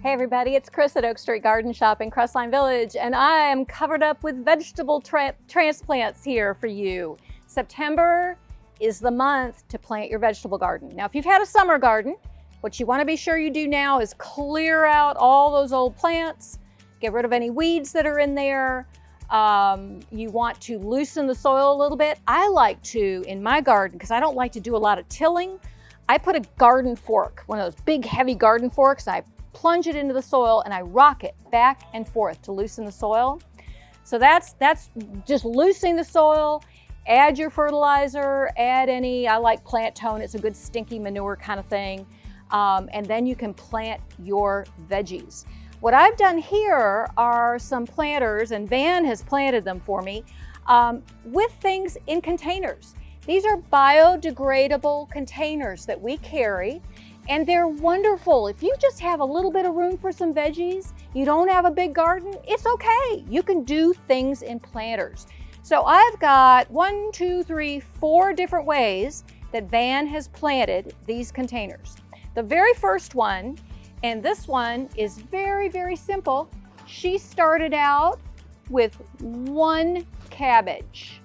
Hey everybody, it's Kris at Oak Street Garden Shop in Crestline Village, and I am covered up with vegetable transplants here for you. September is the month to plant your vegetable garden. Now, if you've had a summer garden, what you want to be sure you do now is clear out all those old plants, get rid of any weeds that are in there. You want to loosen the soil a little bit. I like to, in my garden, because I don't like to do a lot of tilling, I put a garden fork, one of those big heavy garden forks, and I plunge it into the soil and I rock it back and forth to loosen the soil. So that's just loosening the soil. Add your fertilizer, add any, I like plant tone, it's a good stinky manure kind of thing. And then you can plant your veggies. What I've done here are some planters, and Van has planted them for me, with things in containers. These are biodegradable containers that we carry, and they're wonderful. If you just have a little bit of room for some veggies, you don't have a big garden, it's okay. You can do things in planters. So I've got 4 different ways that Van has planted these containers. The very first one, and this one is very, very simple. She started out with 1 cabbage.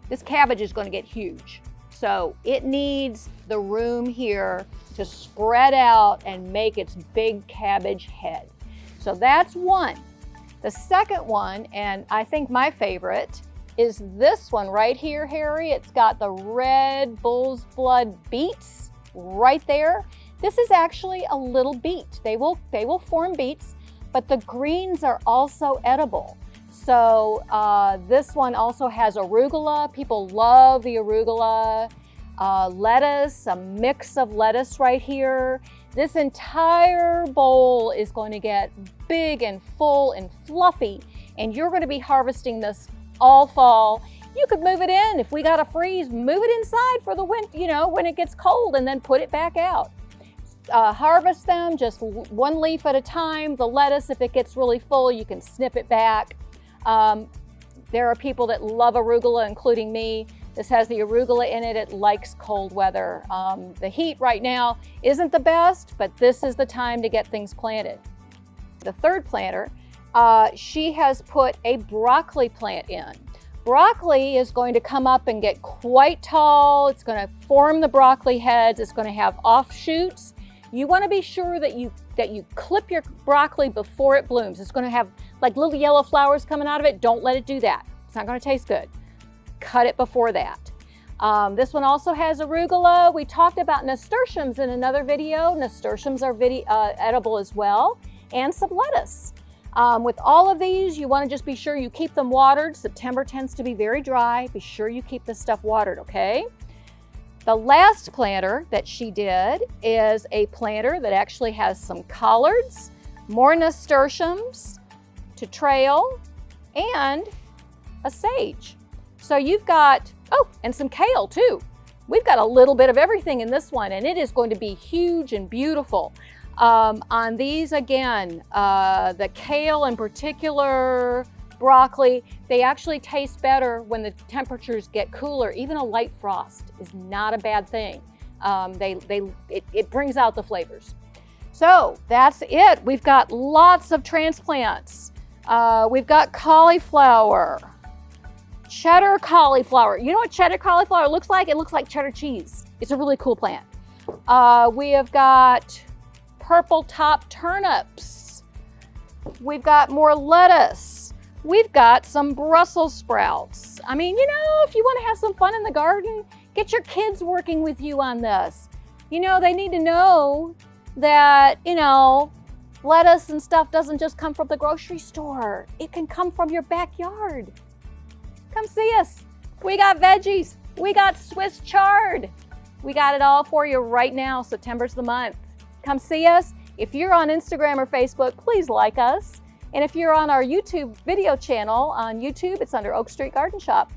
This cabbage is going to get huge. So it needs the room here to spread out and make its big cabbage head. So that's one. The second one, and I think my favorite, is this one right here, Harry. It's got the red bull's blood beets right there. This is actually a little beet. They will form beets, but the greens are also edible. So this one also has arugula. People love the arugula. Lettuce, a mix of lettuce right here. This entire bowl is going to get big and full and fluffy, and you're going to be harvesting this all fall. You could move it in. If we got a freeze, move it inside for the winter, when it gets cold, and then put it back out. Harvest them just 1 leaf at a time. The lettuce, if it gets really full, you can snip it back. There are people that love arugula, including me. This has the arugula in it. It likes cold weather. The heat right now isn't the best, but this is the time to get things planted. The third planter, she has put a broccoli plant in. Broccoli is going to come up and get quite tall. It's going to form the broccoli heads. It's going to have offshoots. You want to be sure that you clip your broccoli before it blooms. It's going to have like little yellow flowers coming out of it. Don't let it do that. It's not going to taste good. Cut it before that. This one also has arugula. We talked about nasturtiums in another video. Nasturtiums are edible as well, and some lettuce. With all of these, you want to just be sure you keep them watered. September tends to be very dry. Be sure you keep this stuff watered, okay? The last planter that she did is a planter that actually has some collards, more nasturtiums to trail, and a sage. So you've got, and some kale too. We've got a little bit of everything in this one, and it is going to be huge and beautiful. On these, again, the kale in particular, broccoli, they actually taste better when the temperatures get cooler. Even a light frost is not a bad thing. It brings out the flavors. So that's it. We've got lots of transplants. We've got cauliflower, cheddar cauliflower. You know what cheddar cauliflower looks like? It looks like cheddar cheese. It's a really cool plant. We have got purple top turnips. We've got more lettuce. We've got some Brussels sprouts. I mean, if you want to have some fun in the garden, get your kids working with you on this. They need to know that, lettuce and stuff doesn't just come from the grocery store. It can come from your backyard. Come see us. We got veggies. We got Swiss chard. We got it all for you right now. September's the month. Come see us. If you're on Instagram or Facebook, please like us. And if you're on our YouTube video channel on YouTube, it's under Oak Street Garden Shop.